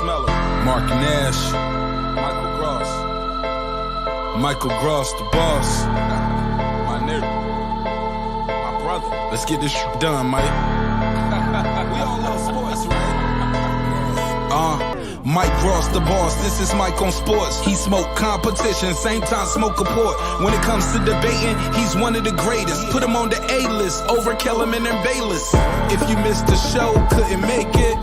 Smeller, Mark Nash, Michael Gross, the boss, my nigga, my brother. Let's get this done, Mike. We all love sports, right? Mike Gross, the boss. This is Mike on sports. He smoke competition, same time smoke a port. When it comes to debating, he's one of the greatest. Put him on the A-list over Kellerman and Bayless. If you missed the show, couldn't make it,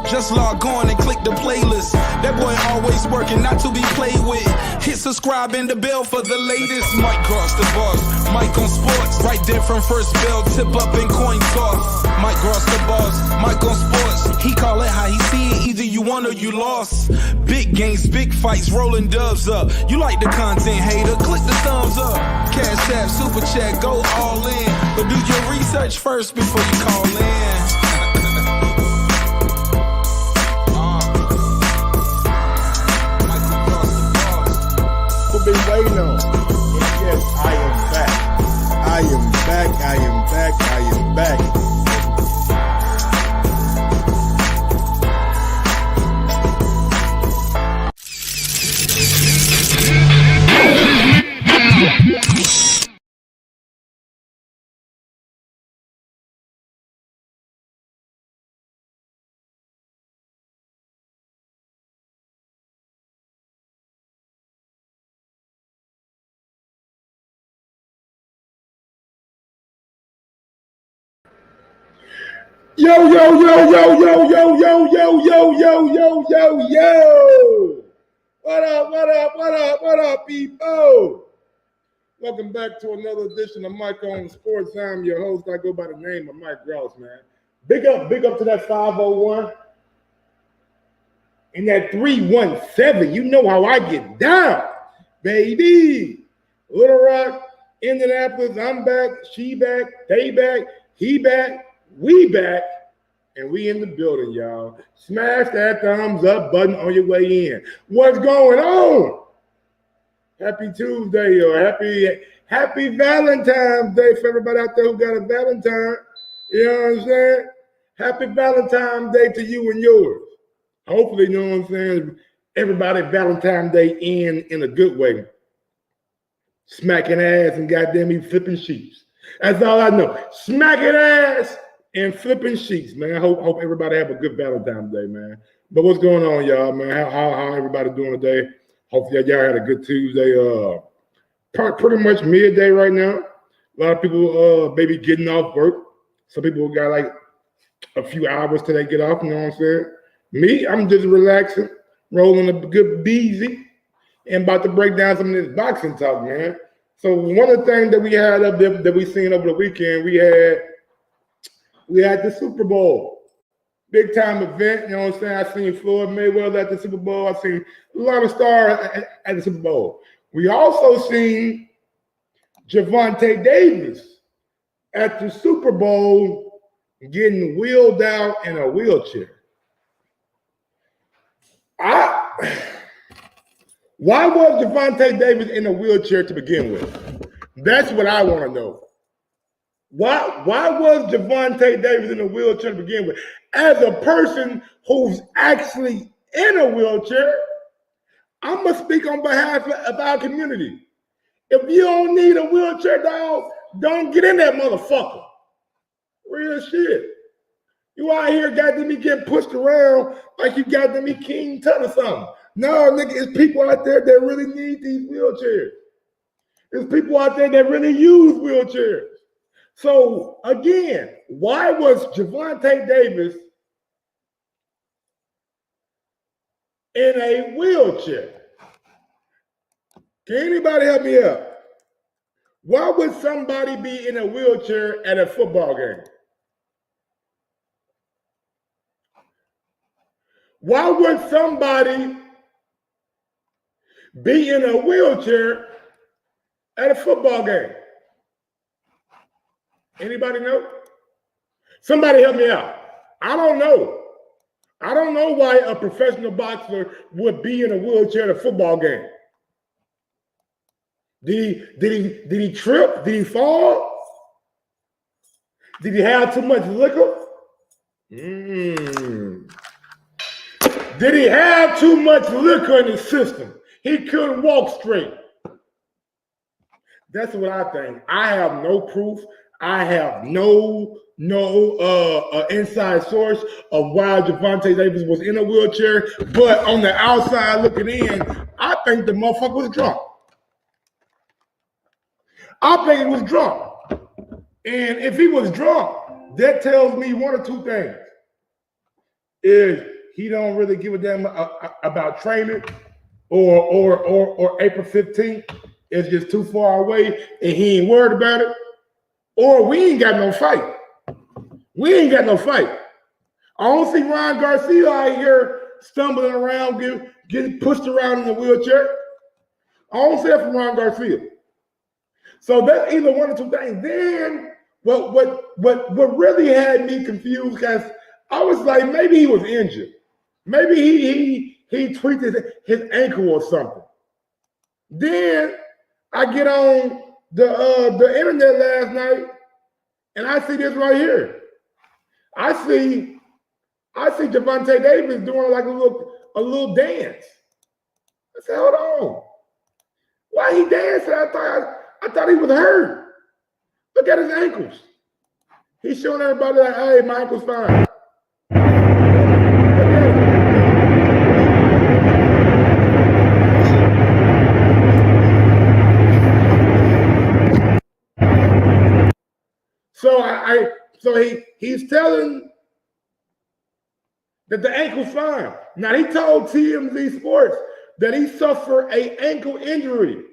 just log on and click the playlist. That boy always working, not to be played with. Hit subscribe and the bell for the latest. Mike Gross, the boss. Mike on sports. Right there from first bell, tip up and coin toss. Mike Gross, the boss. Mike on sports. He call it how he see it. Either you won or you lost. Big games, big fights, rolling dubs up. You like the content, hater? Click the thumbs up. Cashapp, super chat, go all in. But do your research first before you call in. Been waiting on. And yes, I am back. I am back. I am back. I am back. Yo. What up, people? Welcome back to another edition of Mike on Sports. I'm your host. I go by the name of Mike Gross, man. Big up to that 501 and that 317. You know how I get down, baby. Little Rock, Indianapolis, I'm back, she back, they back, he back. We back, and we in the building, y'all. Smash that thumbs up button on your way in. What's going on? Happy Tuesday, or happy Valentine's Day for everybody out there who got a Valentine. You know what I'm saying? Happy Valentine's Day to you and yours. Hopefully, you know what I'm saying? Everybody Valentine's Day in a good way. Smacking ass and goddamn me flipping sheets. That's all I know. Smacking ass and flipping sheets, man. I hope everybody have a good Valentine's Day, man. But what's going on, y'all, man? How everybody doing today? Hopefully y'all had a good Tuesday. Pretty much midday right now. A lot of people maybe getting off work. Some people got like a few hours till they get off, you know what I'm saying? Me, I'm just relaxing, rolling a good beezy, and about to break down some of this boxing talk, man. So one of the things that we had up there that we seen over the weekend, we had the Super Bowl. Big time event, you know what I'm saying? I seen Floyd Mayweather at the Super Bowl. I seen a lot of stars at the Super Bowl. We also seen Gervonta Davis at the Super Bowl getting wheeled out in a wheelchair. Why was Gervonta Davis in a wheelchair to begin with? That's what I want to know. Why was Gervonta Davis in a wheelchair to begin with? As a person who's actually in a wheelchair, I'm going to speak on behalf of our community. If you don't need a wheelchair, dog, don't get in that motherfucker. Real shit. You out here got to be getting pushed around like you got to be King Tut or something. No, nigga, it's people out there that really need these wheelchairs. There's people out there that really use wheelchairs. So, again, why was Gervonta Davis in a wheelchair? Can anybody help me out? Why would somebody be in a wheelchair at a football game? Why would somebody be in a wheelchair at a football game? Anybody know? Somebody help me out. I don't know. I don't know why a professional boxer would be in a wheelchair at a football game. Did he trip? Did he fall? Did he have too much liquor? Did he have too much liquor in his system? He couldn't walk straight. That's what I think. I have no proof. I have no inside source of why Gervonta Davis was in a wheelchair. But on the outside looking in, I think the motherfucker was drunk. I think he was drunk. And if he was drunk, that tells me one or two things. Is he don't really give a damn about training or April 15th. It's just too far away and he ain't worried about it. Or we ain't got no fight. We ain't got no fight. I don't see Ryan Garcia out here stumbling around, getting pushed around in a wheelchair. I don't see that from Ryan Garcia. So that's either one or two things. Then what really had me confused, because I was like, maybe he was injured. Maybe he tweaked his ankle or something. Then I get on the internet last night and I see this right here. I see Gervonta Davis doing like a little dance. I said, hold on. Why he dancing? I thought he was hurt. Look at his ankles. He's showing everybody like, hey, my ankle's fine. So he's telling that the ankle's fine. Now he told TMZ Sports that he suffered an ankle injury.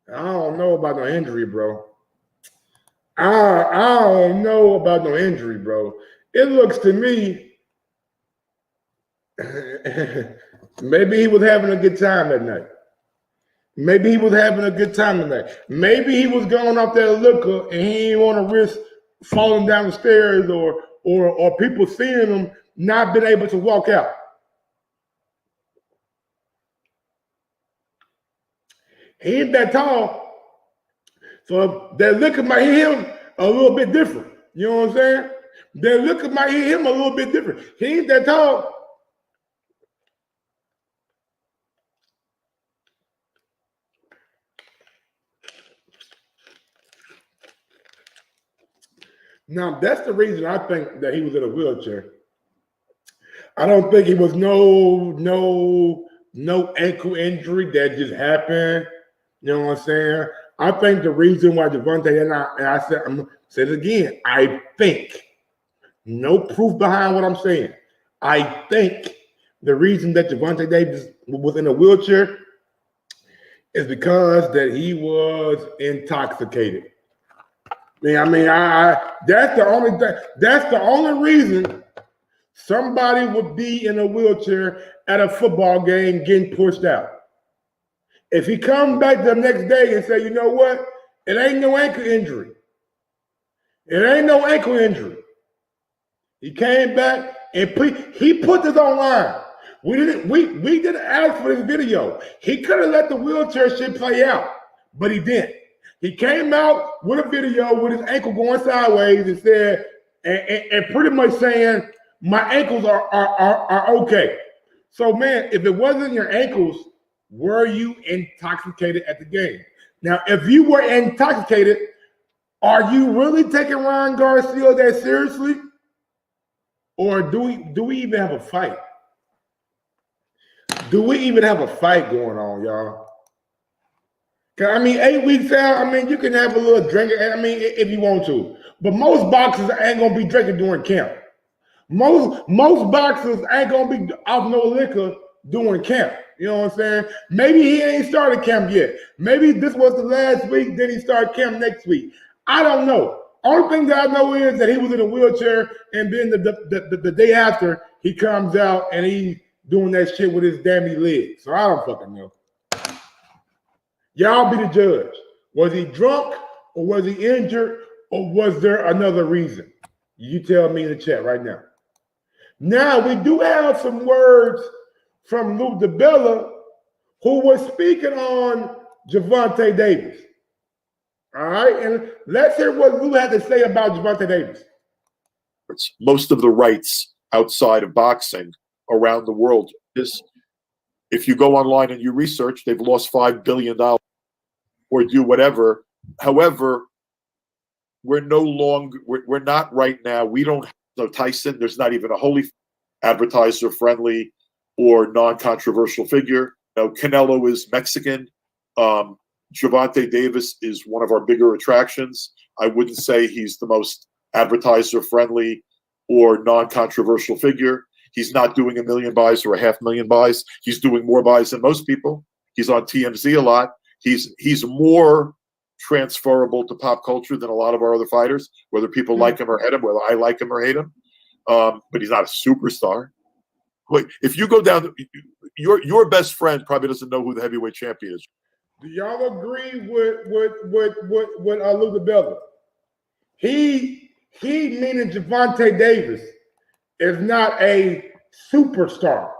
I don't know about no injury, bro. I don't know about no injury, bro. It looks to me maybe he was having a good time that night. Maybe he was having a good time tonight. Maybe he was going off that liquor and he didn't want to risk falling down the stairs or people seeing him not being able to walk out. He ain't that tall. So that liquor might hit him a little bit different. You know what I'm saying? That liquor might hit him a little bit different. He ain't that tall. Now, that's the reason I think that he was in a wheelchair. I don't think it was no ankle injury that just happened. You know what I'm saying? I think the reason why Gervonta, and I said, I'm gonna say it again, I think, no proof behind what I'm saying. I think the reason that Gervonta Davis was in a wheelchair is because that he was intoxicated. That's the only thing. That's the only reason somebody would be in a wheelchair at a football game getting pushed out. If he comes back the next day and say, you know what, it ain't no ankle injury. It ain't no ankle injury. He came back and he put this online. We didn't ask for this video. He could have let the wheelchair shit play out, but he didn't. He came out with a video with his ankle going sideways and said, and pretty much saying, my ankles are okay. So, man, if it wasn't your ankles, were you intoxicated at the game? Now, if you were intoxicated, are you really taking Ryan Garcia that seriously? Or do we even have a fight? Do we even have a fight going on, y'all? 8 weeks out, you can have a little drink, if you want to. But most boxers ain't going to be drinking during camp. Most boxers ain't going to be off no liquor during camp. You know what I'm saying? Maybe he ain't started camp yet. Maybe this was the last week, then he started camp next week. I don't know. Only thing that I know is that he was in a wheelchair, and then the day after, he comes out and he's doing that shit with his damny leg. So I don't fucking know. Y'all be the judge. Was he drunk, or was he injured, or was there another reason? You tell me in the chat right now. Now, we do have some words from Luke Dibella, who was speaking on Gervonta Davis. All right, and let's hear what Luke had to say about Gervonta Davis. Most of the rights outside of boxing around the world. If you go online and you research, they've lost $5 billion or do whatever. However, we're not right now. We don't have no Tyson. There's not even a wholly advertiser friendly or non-controversial figure. Canelo is Mexican. Gervonta Davis is one of our bigger attractions. I wouldn't say he's the most advertiser friendly or non-controversial figure. He's not doing 1 million buys or 500,000 buys. He's doing more buys than most people. He's on TMZ a lot. He's more transferable to pop culture than a lot of our other fighters, whether people like him or hate him, whether I like him or hate him. But he's not a superstar. Wait, if you go down, your best friend probably doesn't know who the heavyweight champion is. Do y'all agree with Dibella? He meaning Gervonta Davis is not a superstar.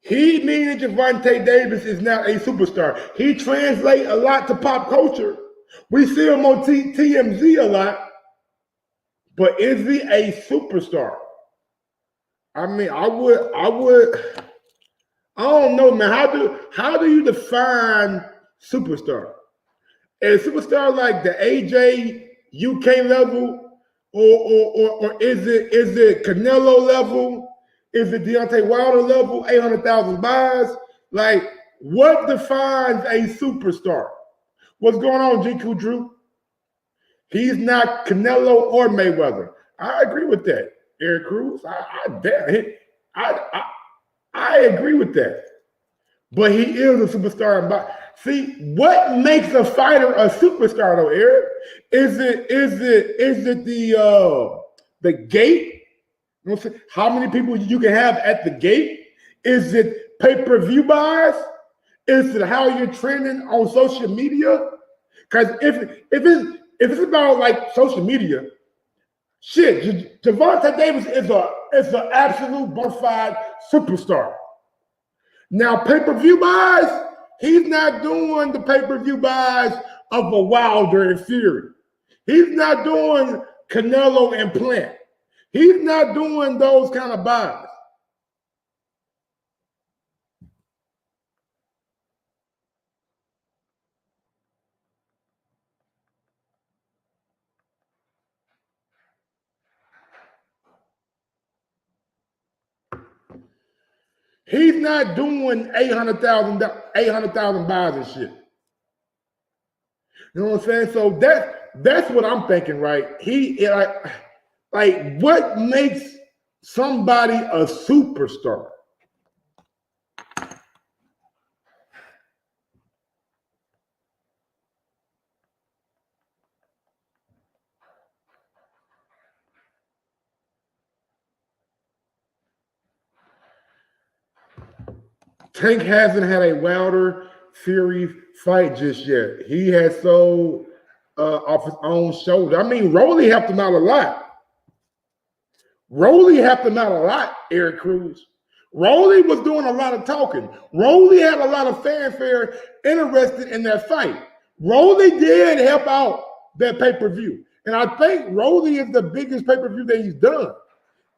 He meaning Gervonta Davis is not a superstar. He translates a lot to pop culture. We see him on TMZ a lot, but is he a superstar? I mean, I don't know, man. How do you define superstar? Is superstar like the AJ UK level, or is it Canelo level? Is it Deontay Wilder level? 800,000 buys? Like, what defines a superstar? What's going on, GQ Drew? He's not Canelo or Mayweather. I agree with that, Eric Cruz. I agree with that. But he is a superstar. See, what makes a fighter a superstar, though, Eric? Is it the gate? You know, how many people you can have at the gate? Is it pay-per-view buys? Is it how you're trending on social media? Because if it's about like social media, shit, Gervonta Davis is an absolute bona fide superstar. Now, pay-per-view buys, he's not doing the pay-per-view buys of a Wilder and Fury. He's not doing Canelo and Plant. He's not doing those kind of buys. He's not doing 800,000 buys and shit. You know what I'm saying? So that's what I'm thinking, right? Like what makes somebody a superstar? Tank hasn't had a Wilder Fury fight just yet. He has sold off his own shoulder. I mean, Rolly helped him out a lot. Eric Cruz. Rolly was doing a lot of talking. Rolly had a lot of fanfare interested in that fight. Rolly did help out that pay-per-view. And I think Rolly is the biggest pay-per-view that he's done.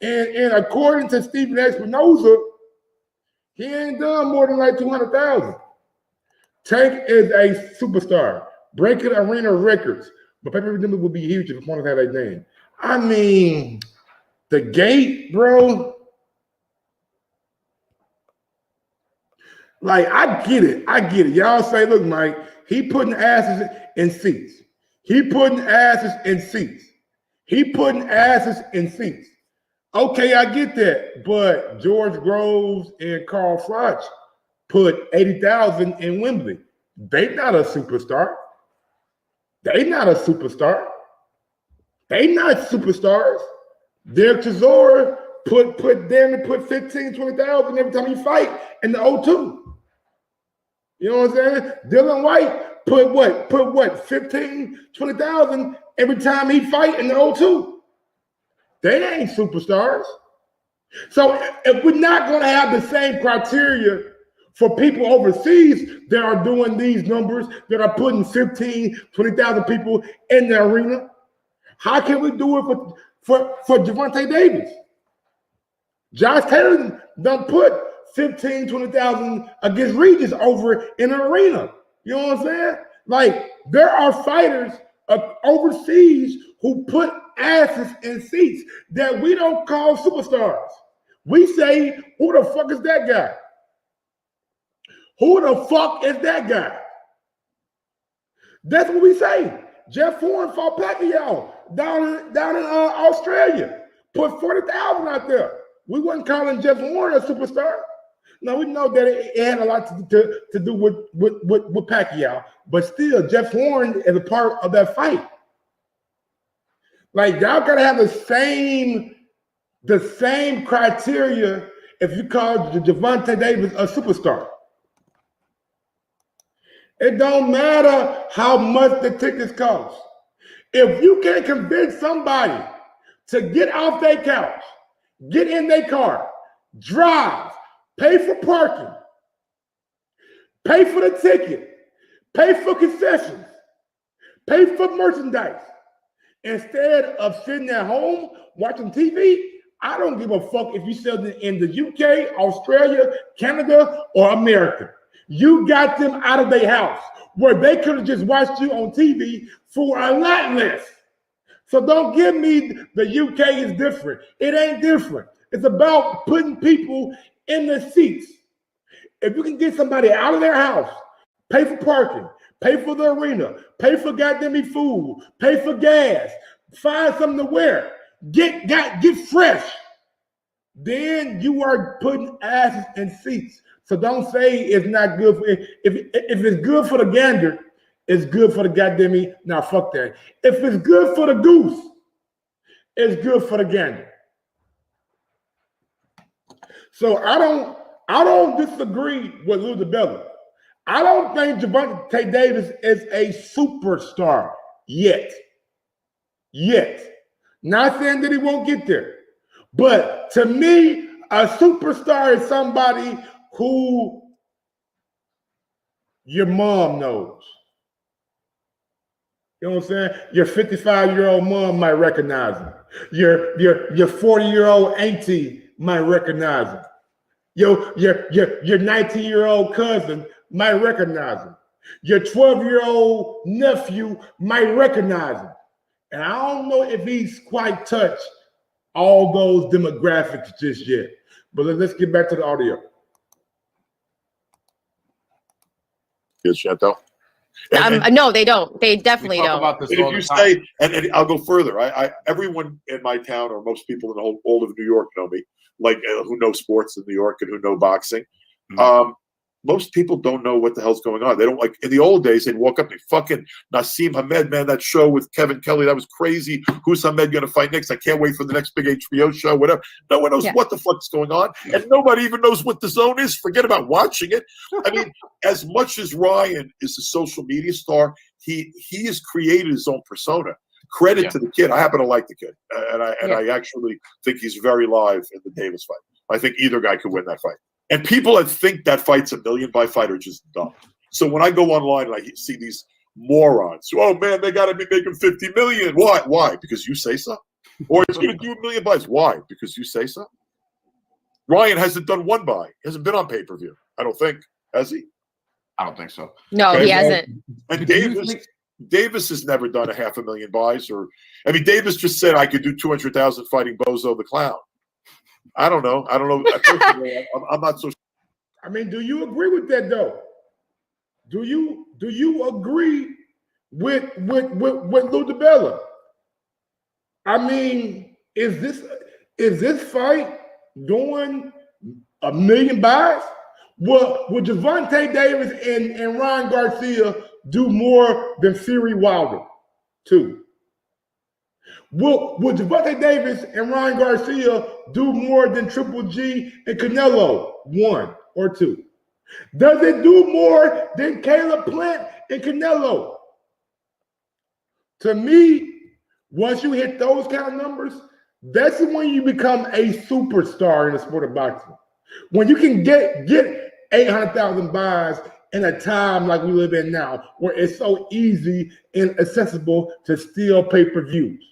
And according to Stephen Espinoza, he ain't done more than like 200,000. Tank is a superstar, breaking arena records. But pay-per-view would be huge if opponents had a name. I mean, the gate, bro. Like, I get it. Y'all say, look, Mike, he putting asses in seats. Okay, I get that. But George Groves and Carl Froch put 80,000 in Wembley. They not superstars. Derek Chisora put 15, 20,000 every time he fight in the O2. You know what I'm saying? Dylan White put 15, 20,000 every time he fight in the O2. They ain't superstars. So if we're not going to have the same criteria for people overseas that are doing these numbers, that are putting 15, 20,000 people in the arena, how can we do it for Gervonta Davis? Josh Taylor done put 15, 20,000 against Regis over in an arena. You know what I'm saying? Like, there are fighters overseas who put asses in seats that we don't call superstars. We say, who the fuck is that guy? Who the fuck is that guy? That's what we say. Jeff Horn fought Pacquiao down in Australia. Put 40,000 out there. We wasn't calling Jeff Horn a superstar. Now we know that it had a lot to do with Pacquiao, but still, Jeff Horn is a part of that fight. Like, y'all gotta have the same criteria if you call Gervonta Davis a superstar. It don't matter how much the tickets cost. If you can't convince somebody to get off their couch, get in their car, drive, pay for parking, pay for the ticket, pay for concessions, pay for merchandise, instead of sitting at home watching TV, I don't give a fuck if you sell it in the UK, Australia, Canada, or America. You got them out of their house where they could have just watched you on TV for a lot less. So don't give me the UK is different. It ain't different. It's about putting people in the seats. If you can get somebody out of their house, pay for parking, pay for the arena, pay for goddamn food, pay for gas, find something to wear, get fresh, then you are putting asses in seats. So don't say it's not good for if it's good for the gander, it's good for the goddamn. Now fuck that. If it's good for the goose, it's good for the gander. So I don't disagree with Lou Dibella. I don't think Gervonta Davis is a superstar yet. Not saying that he won't get there. But to me, a superstar is somebody who your mom knows. You know what I'm saying? Your 55-year-old mom might recognize him. Your 40-year-old auntie might recognize him. Your 19-year-old cousin might recognize him. Your 12-year-old nephew might recognize him. And I don't know if he's quite touched all those demographics just yet. But let's get back to the audio. Yes, Chantel. No, they don't. They definitely don't. About this And all if you the time. say, and I'll go further. Everyone in my town, or most people in all of New York, know me. Like who know sports in New York and who know boxing. Mm-hmm. Most people don't know what the hell's going on. They don't, like in the old days, they'd walk up to me, fucking Nassim Hamed, man, that show with Kevin Kelly, that was crazy. Who's Hamed going to fight next? I can't wait for the next big HBO show, whatever. No one knows what the fuck's going on. And nobody even knows what the zone is. Forget about watching it. I mean, as much as Ryan is a social media star, he has created his own persona. Credit to the kid. I happen to like the kid. I actually think he's very live in the Davis fight. I think either guy could win that fight. And people that think that fight's $1 million by fight are just dumb. So when I go online and I see these morons, oh man, they got to be making $50 million. Why? Why? Because you say so? Or it's going to do $1 million buys. Why? Because you say so? Ryan hasn't done one buy. He hasn't been on pay-per-view. I don't think. Has he? I don't think so. No, he hasn't. And Davis has never done a $500,000 buys. Davis just said I could do 200,000 fighting Bozo the Clown. I don't know. I'm not so. I mean, do you agree with that though? Do you agree with Lou Dibella? I mean, is this fight doing $1 million buys? Will Gervonta Davis and Ryan Garcia do more than Fury Wilder? 2. Will Gervonta Davis and Ryan Garcia do more than Triple G and Canelo? 1 or 2. Does it do more than Caleb Plant and Canelo? To me, once you hit those kind of numbers, that's when you become a superstar in the sport of boxing. When you can get 800,000 buys in a time like we live in now, where it's so easy and accessible to steal pay-per-views.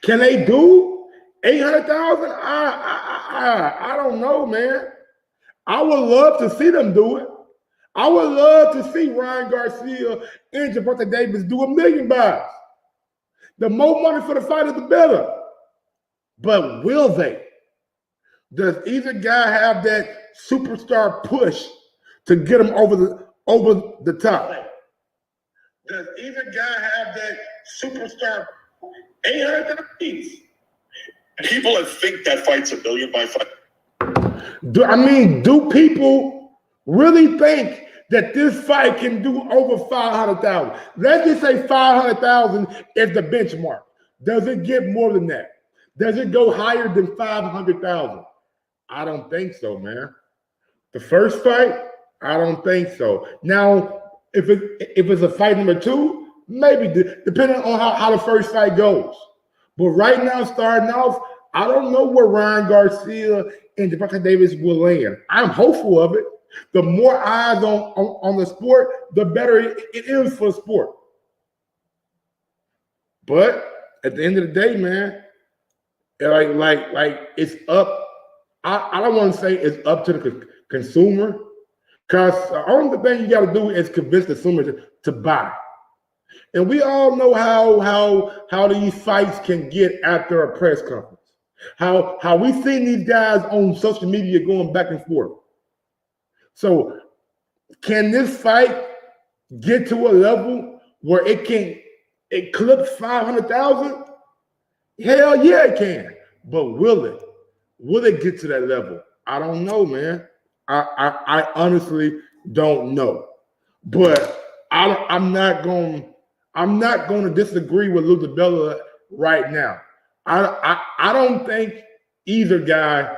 Can they do 800,000? I don't know, man. I would love to see them do it. I would love to see Ryan Garcia and Gervonta Davis do $1 million buys. The more money for the fighter, the better. But will they? Does either guy have that superstar push to get him over the top? Does either guy have that superstar 800 piece? People that think that fight's $1 million by fight. Do people really think that this fight can do over 500,000? Let's just say 500,000 is the benchmark. Does it get more than that? Does it go higher than 500,000? I don't think so, man. The first fight, I don't think so. Now, if it's a fight number 2, maybe depending on how the first fight goes. But right now, starting off, I don't know where Ryan Garcia and Gervonta Davis will land. I'm hopeful of it. The more eyes on the sport, the better it is for sport. But at the end of the day, man, like it's up. I don't want to say it's up to the consumer, because the only thing you got to do is convince the consumer to buy. And we all know how these fights can get after a press conference. How we seen these guys on social media going back and forth. So can this fight get to a level where it can eclipse 500,000? Hell yeah, it can. But will it? Will it get to that level? I don't know, man. I honestly don't know. But I'm not going to disagree with Lou Dibella right now. I don't think either guy,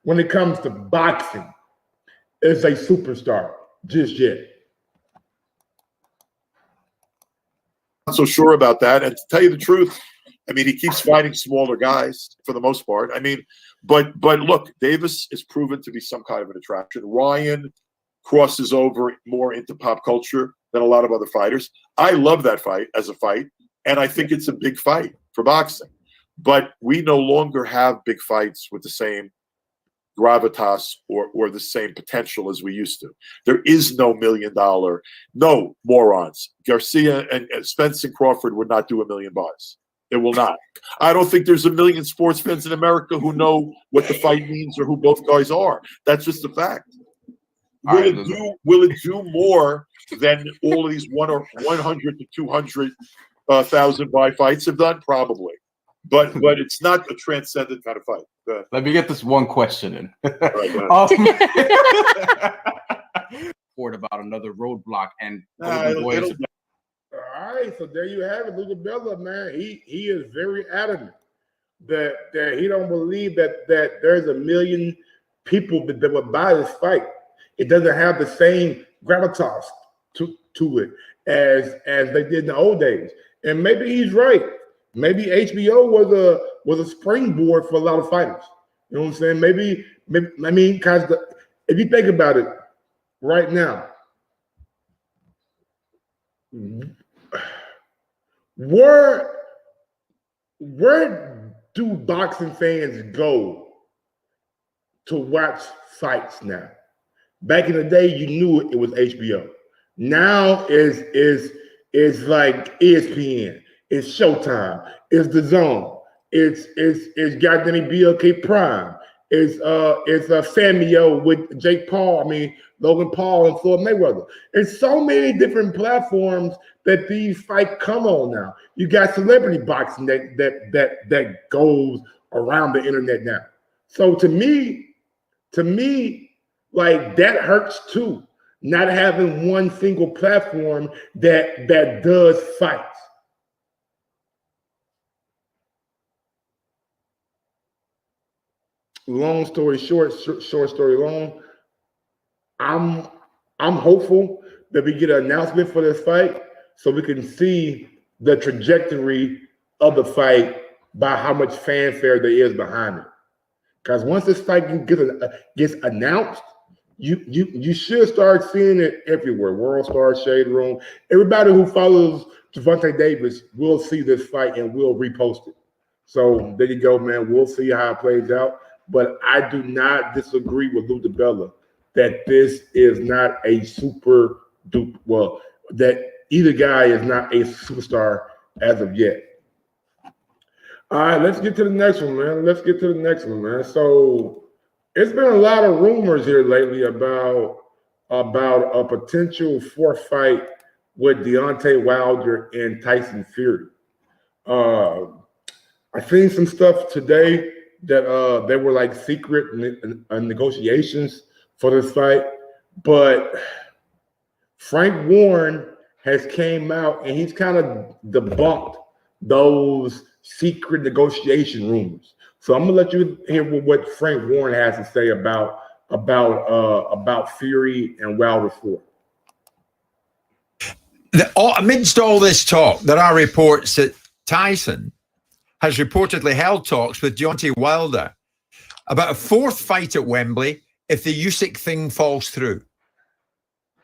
when it comes to boxing, is a superstar just yet. Not so sure about that. And to tell you the truth, I mean, he keeps fighting smaller guys for the most part. I mean, but look, Davis is proven to be some kind of an attraction. Ryan crosses over more into pop culture than a lot of other fighters. I love that fight as a fight, and I think it's a big fight for boxing. But we no longer have big fights with the same gravitas or the same potential as we used to. There is no $1 million, no morons. Garcia and Spence and Crawford would not do $1 million buys. It will not. I don't think there's 1 million sports fans in America who know what the fight means or who both guys are. That's just a fact. Will it do more than all of these 100 to 200,000 buy fights have done? Probably. But it's not a transcendent kind of fight. Let me get this one question in. Report about another roadblock and boys. All right, so there you have it, Lou Dibella, man. He is very adamant that he don't believe that there's 1 million people that would buy this fight. It doesn't have the same gravitas to it as they did in the old days. And maybe he's right. Maybe HBO was a springboard for a lot of fighters. You know what I'm saying? Maybe I mean, because if you think about it right now, where do boxing fans go to watch fights now? Back in the day, you knew it was HBO. Now is like ESPN. It's Showtime. It's The Zone. It's goddamn BLK Prime. It's Samio with Jake Paul. I mean Logan Paul and Floyd Mayweather. It's so many different platforms that these fights come on now. You got celebrity boxing that goes around the internet now. So to me, like that hurts too. Not having one single platform that does fights. Long story short, short story long. I'm hopeful that we get an announcement for this fight so we can see the trajectory of the fight by how much fanfare there is behind it. Because once this fight gets announced, you should start seeing it everywhere. World Star, Shade Room, everybody who follows Gervonta Davis will see this fight and will repost it. So there you go, man. We'll see how it plays out. But I do not disagree with Lou Dibella that this is not a super duper. Well, that either guy is not a superstar as of yet. All right, let's get to the next one, man. So it's been a lot of rumors here lately about a potential fourth fight with Deontay Wilder and Tyson Fury. I seen some stuff today that they were like secret negotiations for this fight, but Frank Warren has came out and he's kind of debunked those secret negotiation rumors. So I'm gonna let you hear what Frank Warren has to say about Fury and Wilder 4. Amidst all this talk, there are reports that Tyson has reportedly held talks with Deontay Wilder about a fourth fight at Wembley if the Usyk thing falls through.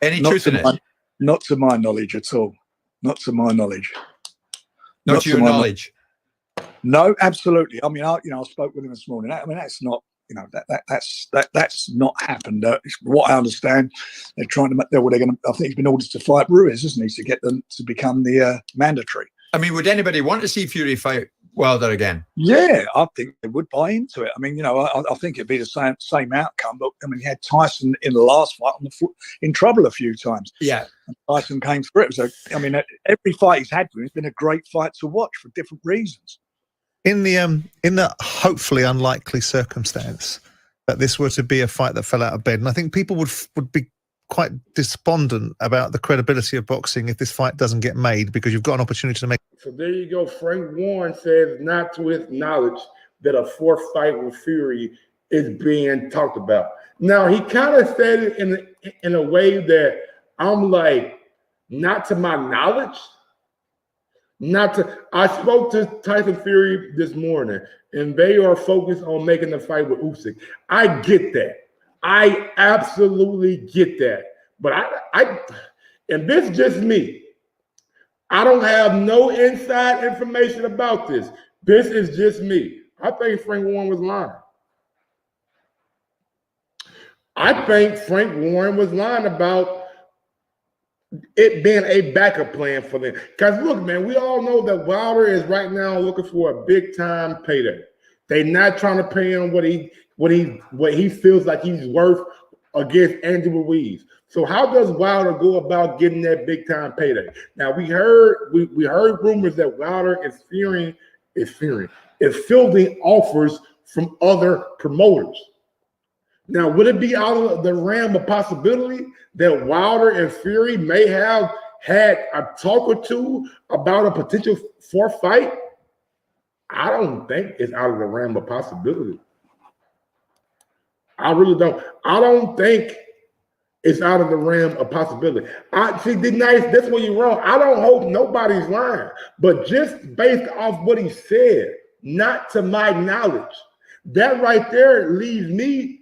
Any truth in it? Not to my knowledge at all. Not to my knowledge. Not to your knowledge. No, absolutely. I mean, I spoke with him this morning. I mean, that's not, that's not happened. What I understand, they're trying to. I think he's been ordered to fight Ruiz, isn't he, to get them to become the mandatory. I mean, would anybody want to see Fury fight Wilder again? Yeah, I think they would buy into it. I mean, I think it'd be the same outcome. But I mean, he had Tyson in the last fight on the foot in trouble a few times. Yeah, and Tyson came through it. So I mean, every fight he's had with him has been a great fight to watch for different reasons. In the hopefully unlikely circumstance that this were to be a fight that fell out of bed, and I think people would be quite despondent about the credibility of boxing if this fight doesn't get made, because you've got an opportunity to make. So there you go. Frank Warren says not to his knowledge that a fourth fight with Fury is being talked about. Now he kind of said it in a way that I'm like, not to my knowledge. I spoke to Tyson Fury this morning, and they are focused on making the fight with Usyk. I get that. I absolutely get that. But I and this is just me. I don't have no inside information about this. This is just me. I think Frank Warren was lying. I think Frank Warren was lying about it being a backup plan for them. Because look, man, we all know that Wilder is right now looking for a big time payday. They're not trying to pay him what he feels like he's worth against Andrew Ruiz. So how does Wilder go about getting that big time payday? Now we heard rumors that Wilder is fielding offers from other promoters. Now, would it be out of the realm of possibility that Wilder and Fury may have had a talk or two about a potential fourth fight? I don't think it's out of the realm of possibility. I really don't. I don't think it's out of the realm of possibility. That's where you're wrong. I don't hope nobody's lying, but just based off what he said, not to my knowledge, that right there leaves me.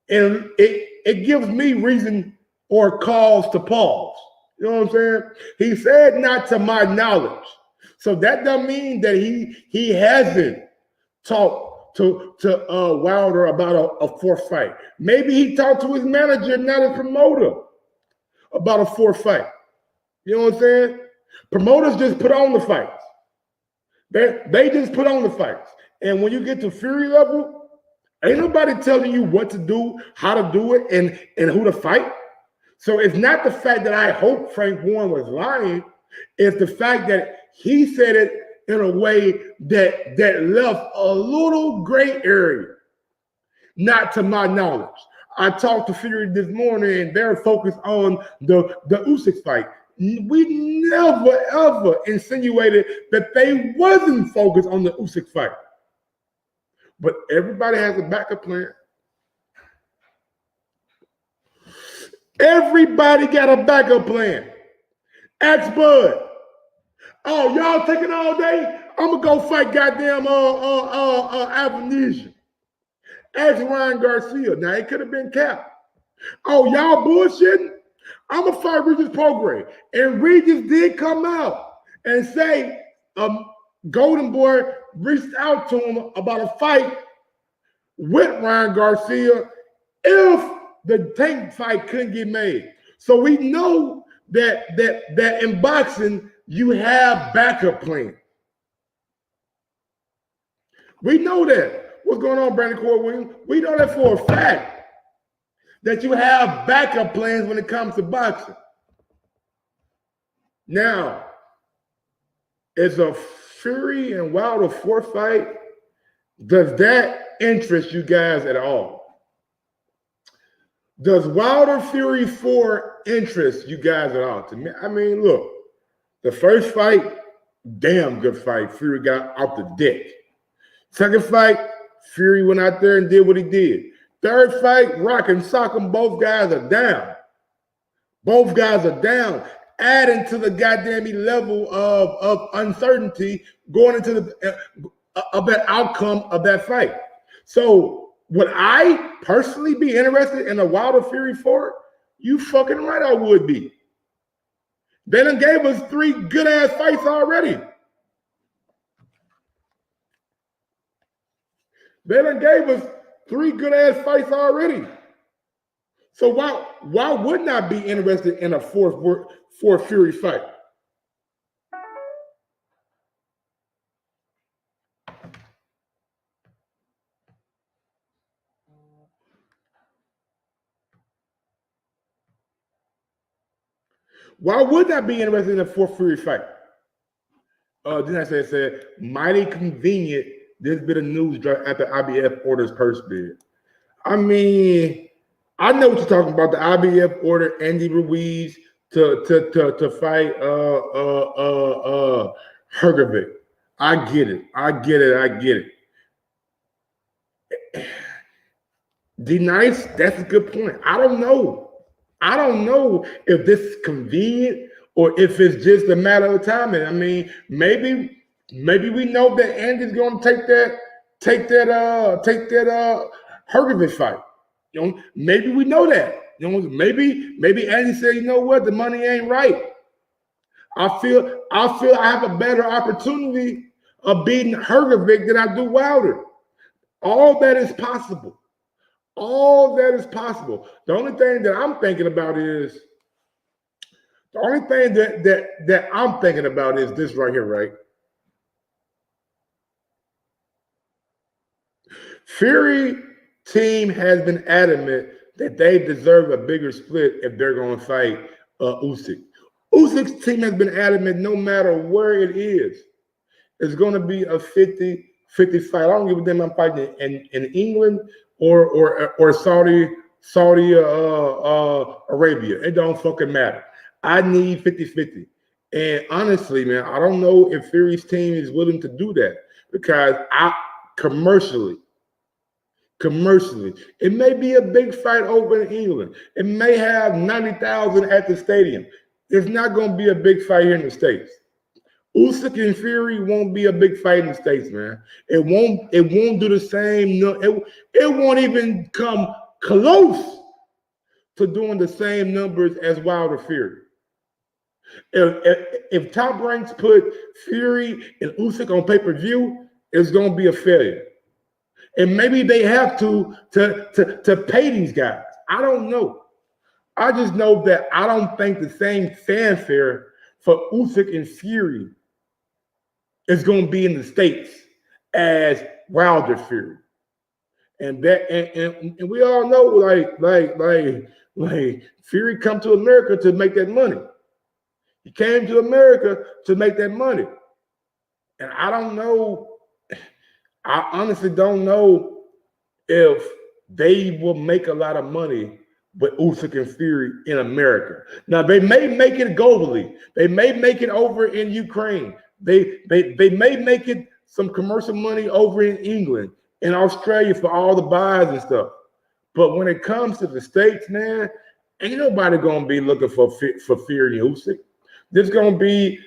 And it gives me reason or cause to pause. You know what I'm saying? He said not to my knowledge. So that doesn't mean that he hasn't talked to Wilder about a fourth fight. Maybe he talked to his manager, not a promoter, about a fourth fight. You know what I'm saying? Promoters just put on the fights. They just put on the fights. And when you get to Fury level, ain't nobody telling you what to do, how to do it, and who to fight. So it's not the fact that I hope Frank Warren was lying. It's the fact that he said it in a way that left a little gray area. Not to my knowledge. I talked to Fury this morning, and they're focused on the Usyk fight. We never, ever insinuated that they wasn't focused on the Usyk fight. But everybody has a backup plan. Everybody got a backup plan. Ask Bud. Oh, y'all taking all day? I'm gonna go fight goddamn Avenesian. Ask Ryan Garcia. Now it could have been Cap. Oh, y'all bullshitting? I'm gonna fight Regis Prograis. And Regis did come out and say, Golden Boy reached out to him about a fight with Ryan Garcia if the Tank fight couldn't get made. So we know that in boxing, you have backup plans. We know that. What's going on, Brandon Cord Williams? We know that for a fact, that you have backup plans when it comes to boxing. Now, is a Fury and Wilder 4 fight, does that interest you guys at all? Does Wilder Fury 4 interest you guys at all? To me, I mean, look, the first fight, damn good fight. Fury got out the dick. Second fight, Fury went out there and did what he did. Third fight, rock and sock them. Both guys are down. Both guys are down, adding to the goddamn level of uncertainty going into that outcome of that fight. So would I personally be interested in a Wilder Fury 4? You fucking right I would be. They done gave us 3 good-ass fights already. They done gave us 3 good-ass fights already. So why wouldn't I be interested in a fourth Fury fight? Why would I be interested in a 4th Fury fight? Then I said, mighty convenient. This bit of news dropped after IBF orders purse bid. I mean, I know what you're talking about. The IBF ordered Andy Ruiz to fight Hrgovic. I get it. D Nice, that's a good point. I don't know if this is convenient or if it's just a matter of timing. I mean, maybe we know that Andy's going to take that Hrgovic fight. You know, maybe we know that. You know, maybe Andy said, you know what, the money ain't right. I feel I have a better opportunity of beating Hrgovic than I do Wilder. All that is possible. All that is possible. The only thing that I'm thinking about is this right here, right? Fury team has been adamant that they deserve a bigger split if they're going to fight Usyk. Usyk's team has been adamant no matter where it is, it's going to be a 50-50 fight. I don't give a damn I'm fighting in England or Saudi Arabia. It don't fucking matter. I need 50-50. And honestly, man, I don't know if Fury's team is willing to do that because commercially, it may be a big fight over in England. It may have 90,000 at the stadium. It's not going to be a big fight here in the States. Usyk and Fury won't be a big fight in the States, man. It won't do the same. It won't even come close to doing the same numbers as Wilder Fury. If Top Ranks put Fury and Usyk on pay-per-view, it's going to be a failure. And maybe they have to pay these guys. I don't know. I just know that I don't think the same fanfare for Usyk and Fury is going to be in the States as Wilder Fury. And we all know like Fury come to America to make that money. He came to America to make that money. And I honestly don't know if they will make a lot of money with Usyk and Fury in America. Now, they may make it globally. They may make it over in Ukraine. They may make it some commercial money over in England and Australia for all the buys and stuff. But when it comes to the States, man, ain't nobody gonna be looking for Fury and Usyk. It's gonna be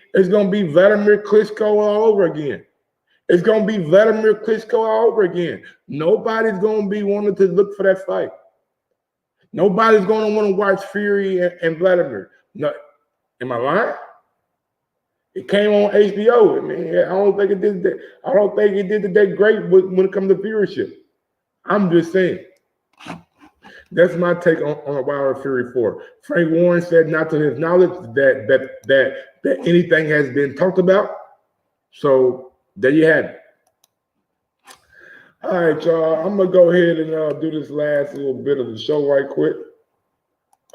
Vladimir Klitschko all over again. It's gonna be Vladimir Klitschko all over again. Nobody's gonna be wanting to look for that fight. Nobody's gonna want to watch Fury and Vladimir. No, am I lying? It came on HBO. I mean, I don't think it did that. I don't think it did that great when it comes to viewership. I'm just saying. That's my take on Wilder Fury 4. Frank Warren said not to his knowledge that anything has been talked about. So there you have it. All right, y'all. I'm gonna go ahead and do this last little bit of the show right quick.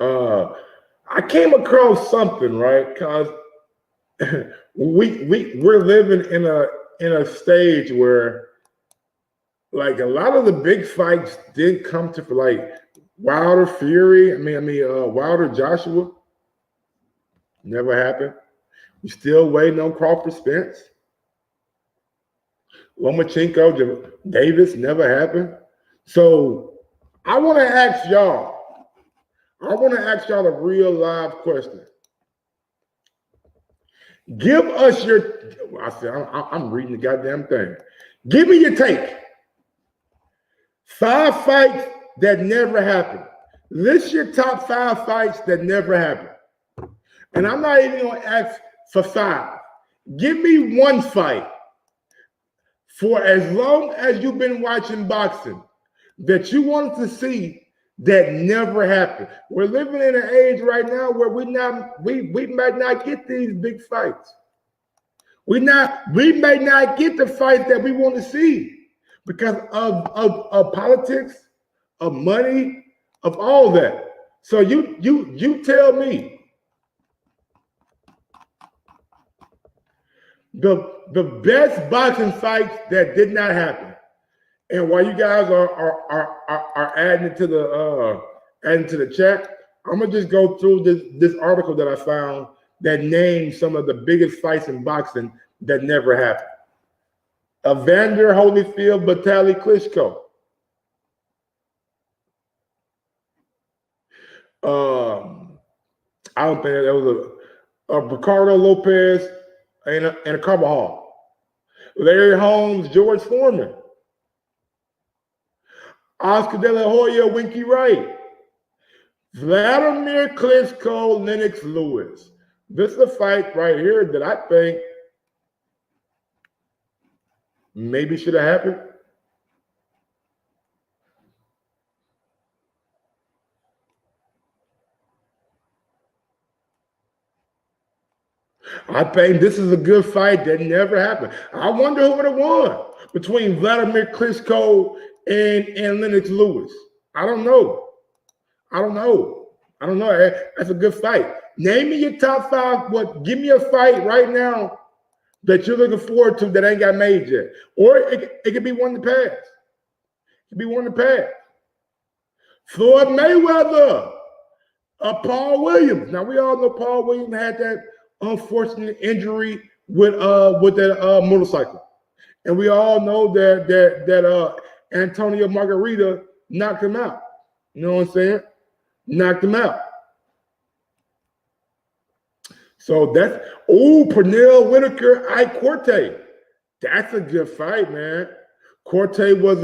I came across something, right? Because we're living in a stage where, like, a lot of the big fights did come to, like, Wilder Fury. Wilder Joshua never happened. We still waiting on Crawford Spence. Lomachenko Davis never happened. So I want to ask y'all. A real live question. Give us your. I'm reading the goddamn thing. Give me your take. 5 fights that never happened. List your top 5 fights that never happened. And I'm not even going to ask for 5. Give me 1 fight for as long as you've been watching boxing that you wanted to see that never happened. We're living in an age right now where we might not get these big fights. We may not get the fight that we want to see because of politics, of money, of all that. So you tell me the best boxing fights that did not happen. And while you guys are adding to the chat, I'm gonna just go through this article that I found that names some of the biggest fights in boxing that never happened. Evander Holyfield, Vitaly Klitschko. I don't think that was a Ricardo Lopez and a Carvajal. Larry Holmes, George Foreman. Oscar De La Hoya, Winky Wright. Vladimir Klitschko, Lennox Lewis. This is a fight right here that I think maybe should have happened. I think this is a good fight that never happened. I wonder who would have won between Vladimir Klitschko and Lennox Lewis. I don't know. That's a good fight. Name me your top 5. Give me a fight right now that you're looking forward to that ain't got made yet. Or it could be one to pass. Floyd Mayweather, Paul Williams. Now we all know Paul Williams had that unfortunate injury with that motorcycle, and we all know that Antonio Margarita knocked him out. You know what I'm saying? Knocked him out. So that's Pernell Whitaker, Ike Corte. That's a good fight, man. Corte was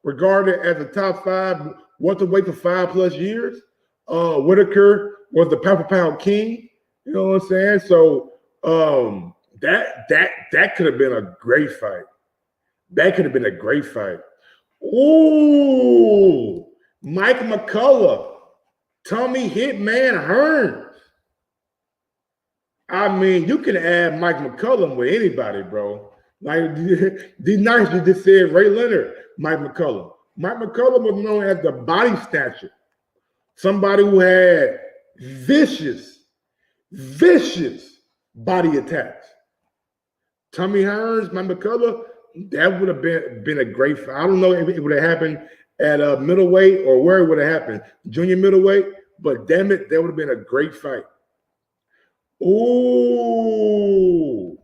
regarded as a top 5 welterweight for 5+ years. Whitaker was the pound king. You know what I'm saying? So that could have been a great fight. Ooh, Mike McCullough, Tommy Hitman Hearns. I mean, you can add Mike McCullough with anybody, bro. Like these nights you just said Ray Leonard, Mike McCullough. Mike McCullough was known as the body snatcher. Somebody who had vicious body attacks. Tommy Hearns, Mike McCullough, that would have been a great fight. I don't know if it would have happened at middleweight or where it would have happened, junior middleweight, but damn it, that would have been a great fight. Ooh.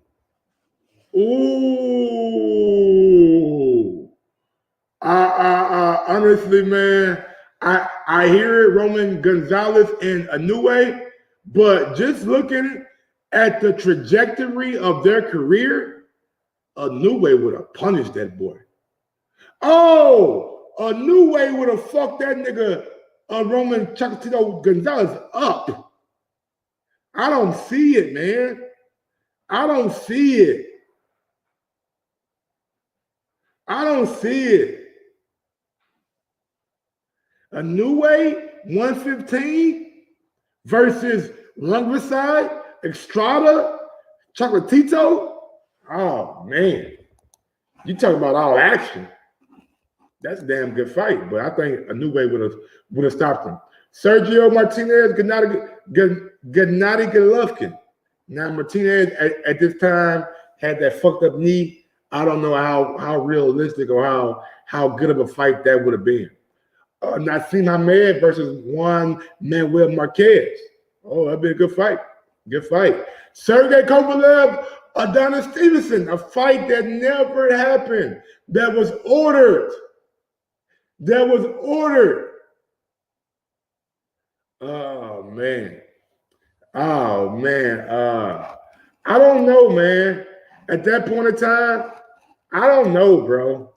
Honestly, man, I hear it, Roman Gonzalez and Inoue, but just looking at the trajectory of their career, Inoue would have punished that boy. Oh, Inoue would have fucked that nigga Roman Chocolatito Gonzalez up. I don't see it, man. I don't see it. I don't see it. A new way, 115 versus Riverside, Estrada, Chocolatito. Oh man, you talk about all action. That's a damn good fight, but I think a new way would have stopped him. Sergio Martinez, Gennady Golovkin. Now Martinez at this time had that fucked up knee. I don't know how realistic or how good of a fight that would have been. Nassim Hamed versus Juan Manuel Marquez. Oh, that'd be a good fight. Good fight. Sergey Kovalev, Adonis Stevenson, a fight that never happened. That was ordered. Oh man. I don't know, man. At that point in time, I don't know, bro.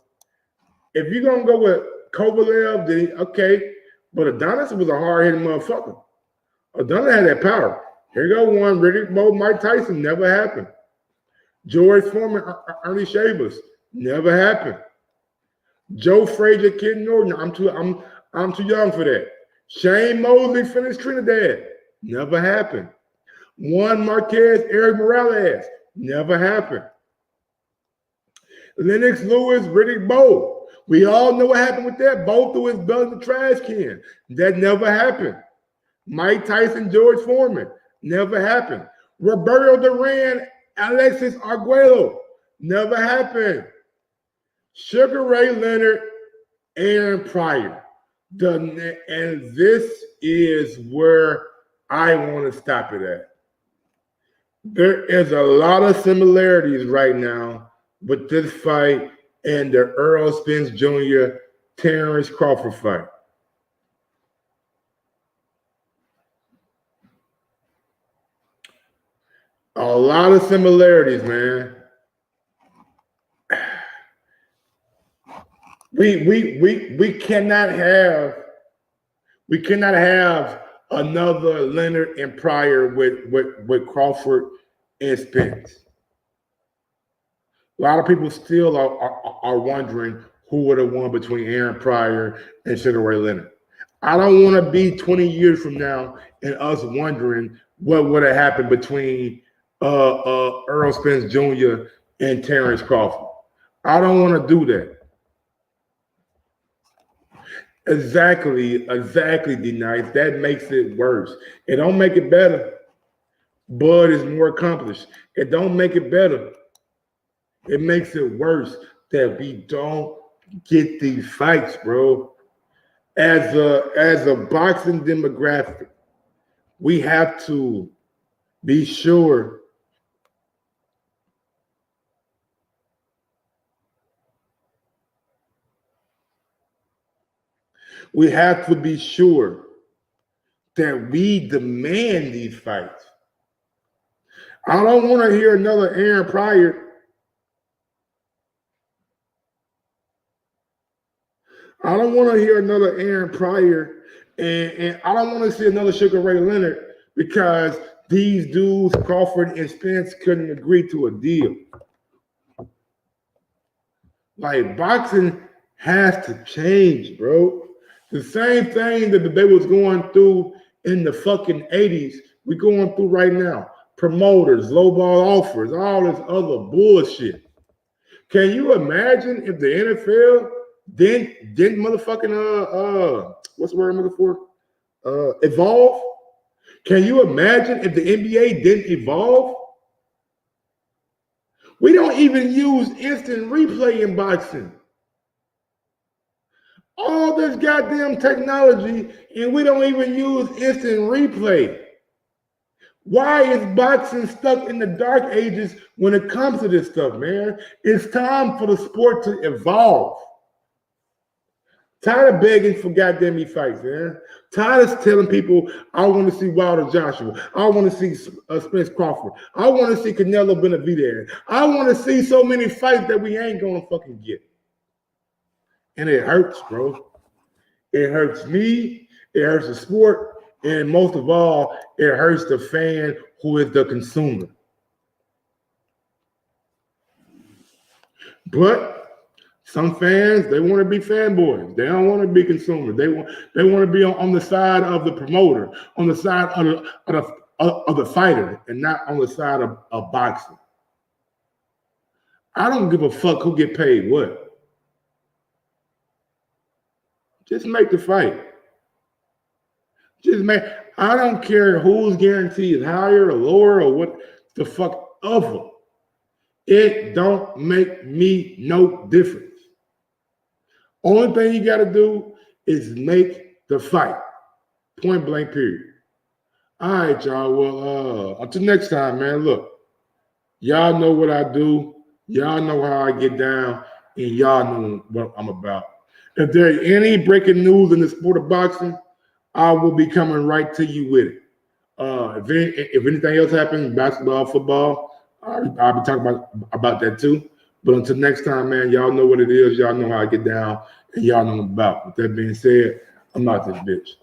If you're gonna go with Kovalev, then okay. But Adonis was a hard-hitting motherfucker. Adonis had that power. Here you go one. Riddick Bowe, Mike Tyson, never happened. George Foreman, Ernie Shavers, never happened. Joe Frazier, Kid Norton, I'm too young for that. Shane Mosley finished Trinidad, never happened. Juan Marquez, Eric Morales, never happened. Lennox Lewis, Riddick Bowe. We all know what happened with that. Bowe threw his belt in the trash can. That never happened. Mike Tyson, George Foreman, never happened. Roberto Duran, Alexis Arguello, never happened. Sugar Ray Leonard, Aaron Pryor. And this is where I want to stop it at. There is a lot of similarities right now with this fight and the Earl Spence Jr. Terrence Crawford fight. A lot of similarities, man. We cannot have another Leonard and Pryor with Crawford and Spence. A lot of people still are wondering who would have won between Aaron Pryor and Sugar Ray Leonard. I don't want to be 20 years from now and us wondering what would have happened between Earl Spence Jr. and Terrence Crawford. I don't want to do that. Exactly, D-Nice. That makes it worse. It don't make it better. Bud is more accomplished. It don't make it better. It makes it worse that we don't get these fights, bro. As a boxing demographic, we have to be sure that we demand these fights. I don't want to hear another Aaron Pryor. I don't want to hear another Aaron Pryor, and I don't want to see another Sugar Ray Leonard because these dudes, Crawford and Spence, couldn't agree to a deal. Like, boxing has to change, bro. The same thing that they was going through in the fucking 80s, we're going through right now. Promoters, lowball offers, all this other bullshit. Can you imagine if the NFL didn't motherfucking what's the word I'm looking for? Evolve? Can you imagine if the NBA didn't evolve? We don't even use instant replay in boxing. All this goddamn technology, and we don't even use instant replay. Why is boxing stuck in the dark ages when it comes to this stuff, man? It's time for the sport to evolve. Tired of begging for goddamn me fights, man. Tired of telling people, I want to see Wilder Joshua. I want to see Spence Crawford. I want to see Canelo Benavidez. I want to see so many fights that we ain't going to fucking get. And it hurts, bro. It hurts me. It hurts the sport. And most of all, it hurts the fan who is the consumer. But some fans, they want to be fanboys. They don't want to be consumers. They want to be on the side of the promoter, on the side of the fighter, and not on the side of boxing. I don't give a fuck who get paid what. Just make the fight. I don't care whose guarantee is higher or lower or what the fuck ever. It don't make me no difference. Only thing you got to do is make the fight. Point blank, period. All right, y'all. Well, until next time, man. Look, y'all know what I do. Y'all know how I get down, and y'all know what I'm about. If there's any breaking news in the sport of boxing, I will be coming right to you with it. If anything else happens, basketball, football, I'll be talking about that too. But until next time, man, y'all know what it is. Y'all know how I get down, and y'all know what I'm about. With that being said, I'm out this bitch.